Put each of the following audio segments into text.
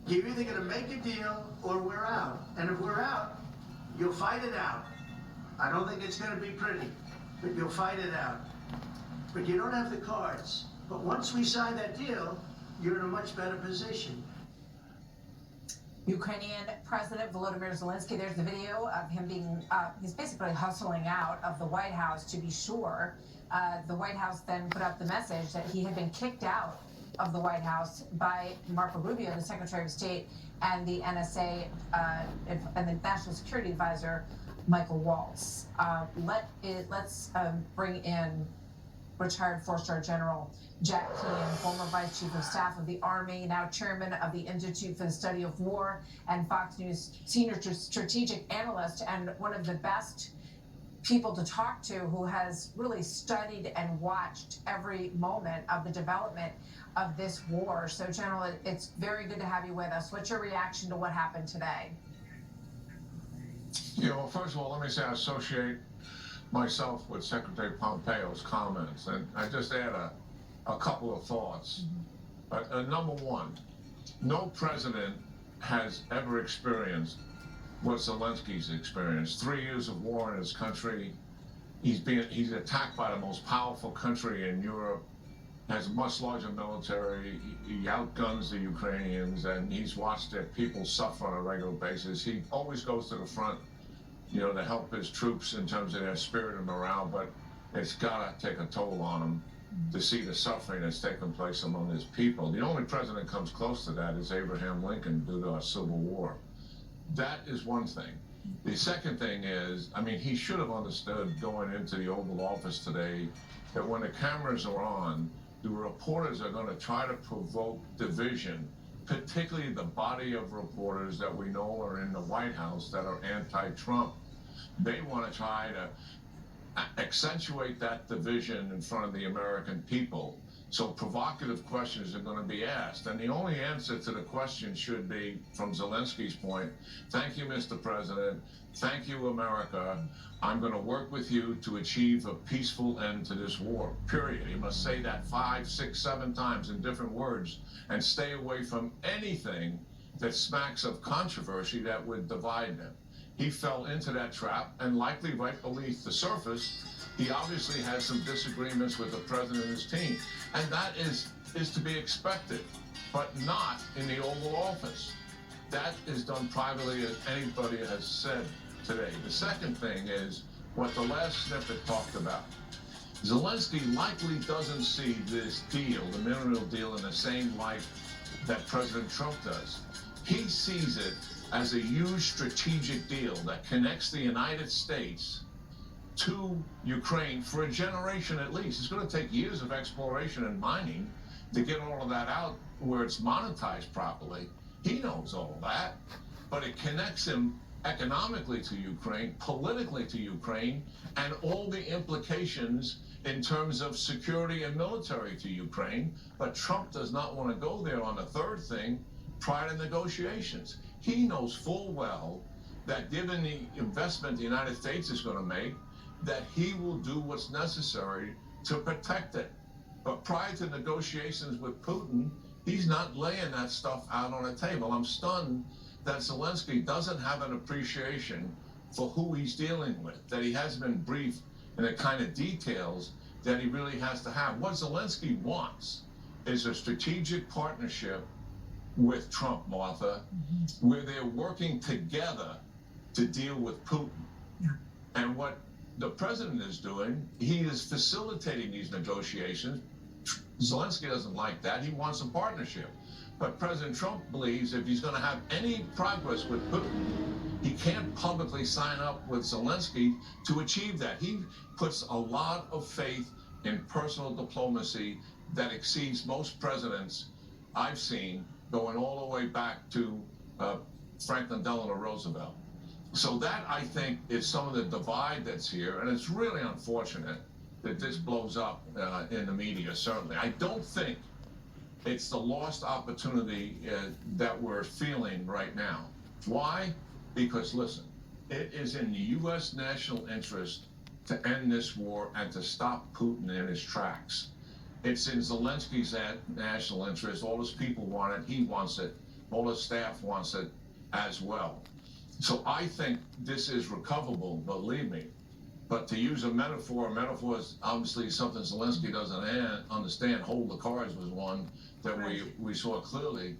You're either going to make a deal or we're out. And if we're out, you'll fight it out. I don't think it's going to be pretty, but you'll fight it out. But you don't have the cards. But once we sign that deal, you're in a much better position. Ukrainian President Volodymyr Zelensky, there's the video of him being, he's basically hustling out of the White House, to be sure. The White House then put up the message that he had been kicked out of the White House by Marco Rubio, the Secretary of State, and the NSA and the National Security Advisor, Michael Waltz. Let's bring in retired four-star General Jack Keane, former Vice Chief of Staff of the Army, now Chairman of the Institute for the Study of War, and Fox News Senior Strategic Analyst, and one of the best people to talk to, who has really studied and watched every moment of the development of this war. So, General, it's very good to have you with us. What's your reaction to what happened today? Yeah, well, first of all, let me say I associate myself with Secretary Pompeo's comments, and I just add a couple of thoughts. Number one, no president has ever experienced what Zelensky's experienced. 3 years of war in his country. He's attacked by the most powerful country in Europe, has a much larger military. He outguns the Ukrainians, and he's watched their people suffer on a regular basis. He always goes to the front, you know, to help his troops in terms of their spirit and morale, but it's got to take a toll on him to see the suffering that's taken place among his people. The only president comes close to that is Abraham Lincoln due to our Civil War. That is one thing. The second thing is, I mean, he should have understood going into the Oval Office today that when the cameras are on, the reporters are going to try to provoke division, particularly the body of reporters that we know are in the White House that are anti-Trump. They want to try to accentuate that division in front of the American people. So provocative questions are going to be asked. And the only answer to the question should be, from Zelensky's point, thank you, Mr. President. Thank you, America. I'm going to work with you to achieve a peaceful end to this war, period. He must say that 5, 6, 7 times in different words and stay away from anything that smacks of controversy that would divide them. He fell into that trap, and likely right beneath the surface, he obviously has some disagreements with the president and his team. And that is to be expected, but not in the Oval Office. That is done privately, as anybody has said today. The second thing is what the last snippet talked about. Zelensky likely doesn't see this deal, the mineral deal, in the same light that President Trump does. He sees it as a huge strategic deal that connects the United States to Ukraine for a generation at least. It's going to take years of exploration and mining to get all of that out where it's monetized properly. He knows all that, but it connects him economically to Ukraine, politically to Ukraine, and all the implications in terms of security and military to Ukraine. But Trump does not want to go there on the third thing, prior to negotiations. He knows full well that given the investment the United States is going to make, that he will do what's necessary to protect it. But prior to negotiations with Putin, he's not laying that stuff out on the table. I'm stunned that Zelensky doesn't have an appreciation for who he's dealing with, that he hasn't been briefed in the kind of details that he really has to have. What Zelensky wants is a strategic partnership with Trump, Martha, where they're working together to deal with Putin. And what the president is doing, he is facilitating these negotiations. Zelensky doesn't like that. He wants a partnership. But President Trump believes if he's going to have any progress with Putin, he can't publicly sign up with Zelensky to achieve that. He puts a lot of faith in personal diplomacy that exceeds most presidents I've seen, going all the way back to Franklin Delano Roosevelt. So that, I think, is some of the divide that's here, and it's really unfortunate that this blows up in the media, certainly. I don't think it's the lost opportunity that we're feeling right now. Why? Because, listen, it is in the U.S. national interest to end this war and to stop Putin in his tracks. It's in Zelensky's national interest. All his people want it. He wants it. all his staff wants it as well. So I think this is recoverable, believe me. But to use a metaphor is obviously something Zelensky doesn't understand. Hold the cards was one that we saw clearly.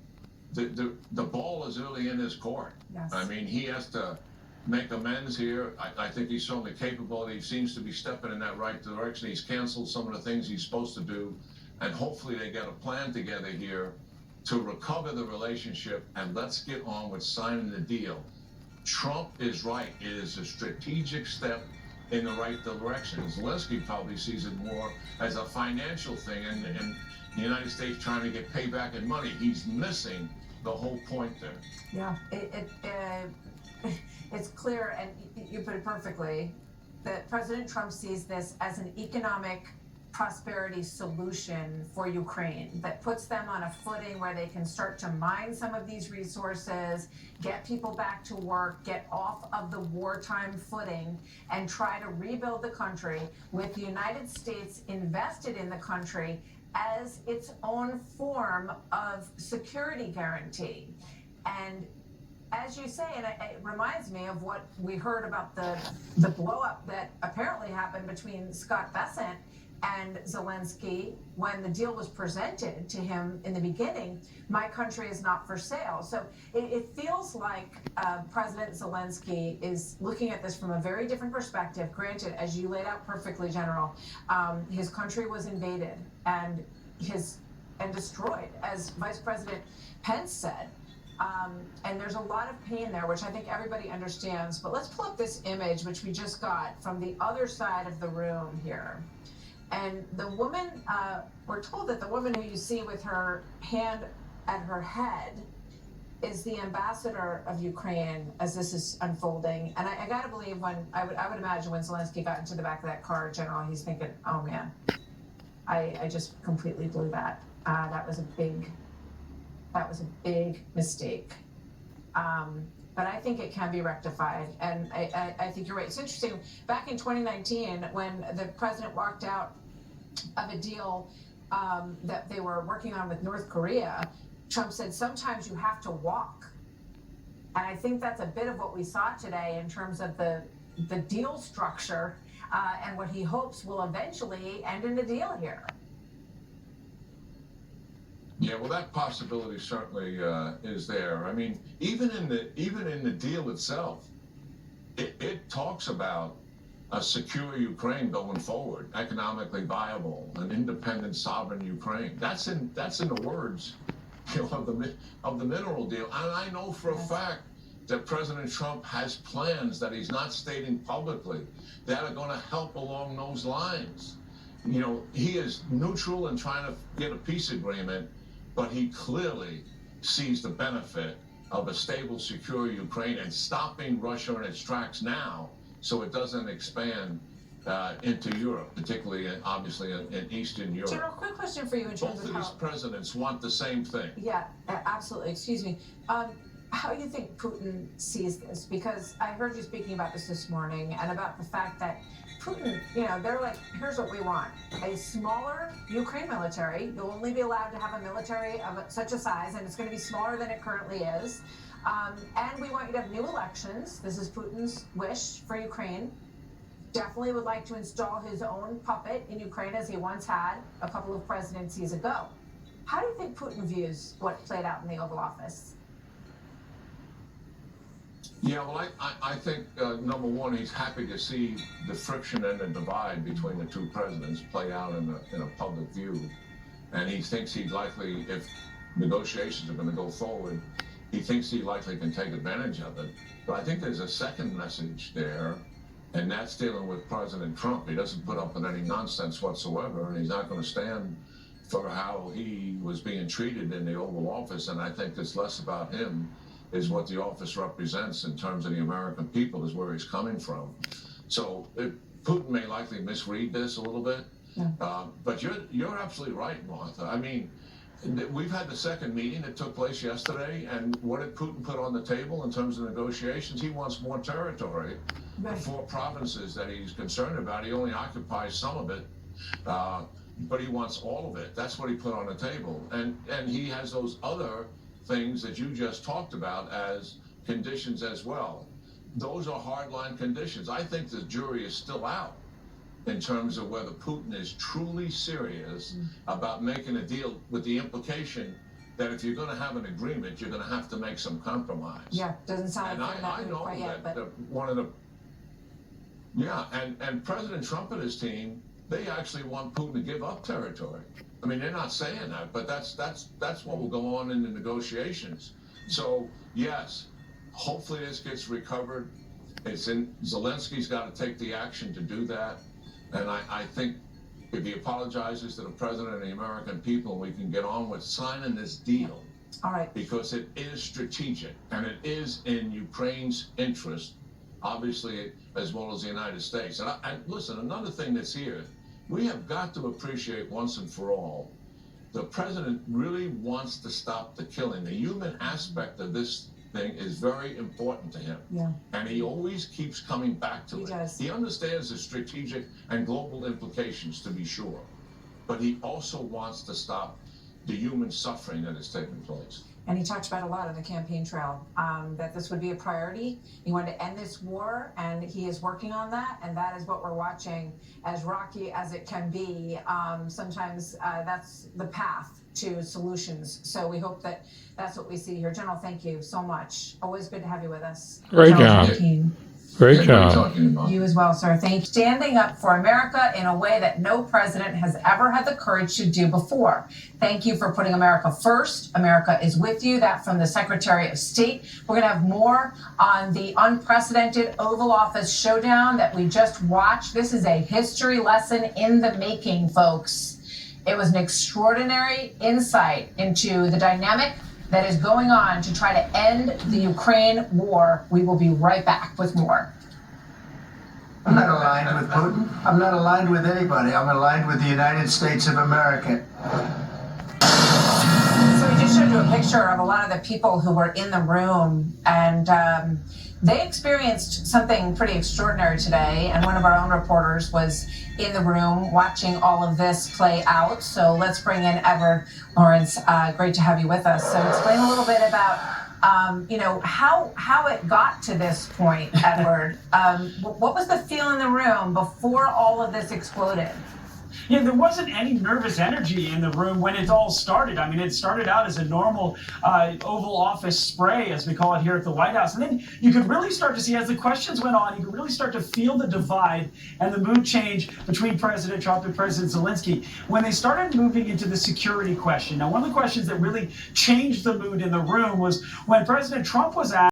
The ball is really in his court. Yes. I mean, he has to make amends here. I think he's shown the capability. He seems to be stepping in that right direction. He's canceled some of the things he's supposed to do, and hopefully they get a plan together here to recover the relationship, and let's get on with signing the deal. Trump is right. It is a strategic step in the right direction. Zelensky probably sees it more as a financial thing, and the United States trying to get payback in money. He's missing the whole point there. Yeah, it's clear, and you put it perfectly, that President Trump sees this as an economic prosperity solution for Ukraine that puts them on a footing where they can start to mine some of these resources, get people back to work, get off of the wartime footing, and try to rebuild the country with the United States invested in the country as its own form of security guarantee. And as you say, and it reminds me of what we heard about the blow up that apparently happened between Scott Bessent and Zelensky when the deal was presented to him in the beginning. My country is not for sale. So it feels like President Zelensky is looking at this from a very different perspective. Granted, as you laid out perfectly, General, his country was invaded and destroyed, as Vice President Pence said. And there's a lot of pain there, which I think everybody understands. But let's pull up this image, which we just got from the other side of the room here. And the woman, we're told that the woman who you see with her hand at her head is the ambassador of Ukraine as this is unfolding. And I gotta believe I would imagine when Zelensky got into the back of that car, General, he's thinking, oh man, I just completely blew that. That was a big mistake. But I think it can be rectified, and I think you're right. It's interesting, back in 2019, when the president walked out of a deal that they were working on with North Korea, Trump said, sometimes you have to walk. And I think that's a bit of what we saw today in terms of the deal structure and what he hopes will eventually end in a deal here. Yeah, well, that possibility certainly is there. I mean, even in the deal itself, it talks about a secure Ukraine going forward, economically viable, an independent, sovereign Ukraine. That's in the words, of the mineral deal. And I know for a fact that President Trump has plans that he's not stating publicly that are going to help along those lines. You know, he is neutral in trying to get a peace agreement, but he clearly sees the benefit of a stable, secure Ukraine and stopping Russia in its tracks now so it doesn't expand into Europe, particularly, obviously, in Eastern Europe. General, quick question for you in terms Both of of how... these presidents want the same thing. Yeah, absolutely. Excuse me. How do you think Putin sees this? Because I heard you speaking about this morning and about the fact that Putin, they're like, here's what we want. A smaller Ukraine military. You'll only be allowed to have a military of such a size, and it's going to be smaller than it currently is. And we want you to have new elections. This is Putin's wish for Ukraine. Definitely would like to install his own puppet in Ukraine, as he once had a couple of presidencies ago. How do you think Putin views what played out in the Oval Office? Yeah, well, I think, number one, he's happy to see the friction and the divide between the two presidents play out in a public view. And he thinks he'd likely, if negotiations are going to go forward, he thinks he likely can take advantage of it. But I think there's a second message there, and that's dealing with President Trump. He doesn't put up with any nonsense whatsoever, and he's not going to stand for how he was being treated in the Oval Office. And I think it's less about him, is what the office represents in terms of the American people, is where he's coming from. So Putin may likely misread this a little bit, but you're absolutely right, Martha. I mean, we've had the second meeting that took place yesterday, and what did Putin put on the table in terms of negotiations? He wants more territory. The 4 provinces that he's concerned about, he only occupies some of it, but he wants all of it. That's what he put on the table. And he has those other things that you just talked about as conditions as well. Those are hardline conditions. I think the jury is still out in terms of whether Putin is truly serious about making a deal, with the implication that if you're going to have an agreement, you're going to have to make some compromise. Yeah, doesn't sound like I know quite yet, that but one of the, yeah, and President Trump and his team, they actually want Putin to give up territory. I mean, they're not saying that, but that's what will go on in the negotiations. So yes, hopefully this gets recovered. Zelensky's got to take the action to do that. And I think if he apologizes to the president and the American people, we can get on with signing this deal. all right. Because it is strategic and it is in Ukraine's interest, obviously, as well as the United States. And listen, another thing that's here, we have got to appreciate once and for all, the president really wants to stop the killing. The human aspect of this thing is very important to him. Yeah. And he always keeps coming back to He it. does. He understands the strategic and global implications, to be sure. But he also wants to stop the human suffering that is taking place. And he talked about a lot on the campaign trail, that this would be a priority. He wanted to end this war, and he is working on that. And that is what we're watching, as rocky as it can be. Sometimes that's the path to solutions. So we hope that that's what we see here. General, thank you so much. Always good to have you with us. Great General job. McKean. Great What are you job. talking about? You as well, sir. Thank you. Standing up for America in a way that no president has ever had the courage to do before. Thank you for putting America first. America is with you. That from the Secretary of State. We're going to have more on the unprecedented Oval Office showdown that we just watched. This is a history lesson in the making, folks. It was an extraordinary insight into the dynamic that is going on to try to end the Ukraine war. We will be right back with more. I'm not aligned with Putin. I'm not aligned with anybody. I'm aligned with the United States of America. So we just showed you a picture of a lot of the people who were in the room, and they experienced something pretty extraordinary today. And one of our own reporters was in the room watching all of this play out. So let's bring in Edward Lawrence. Great to have you with us. So explain a little bit about how it got to this point, Edward. What was the feel in the room before all of this exploded? Yeah, there wasn't any nervous energy in the room when it all started. I mean, it started out as a normal Oval Office spray, as we call it here at the White House. And then you could really start to see, as the questions went on, you could really start to feel the divide and the mood change between President Trump and President Zelensky when they started moving into the security question. Now, one of the questions that really changed the mood in the room was when President Trump was asked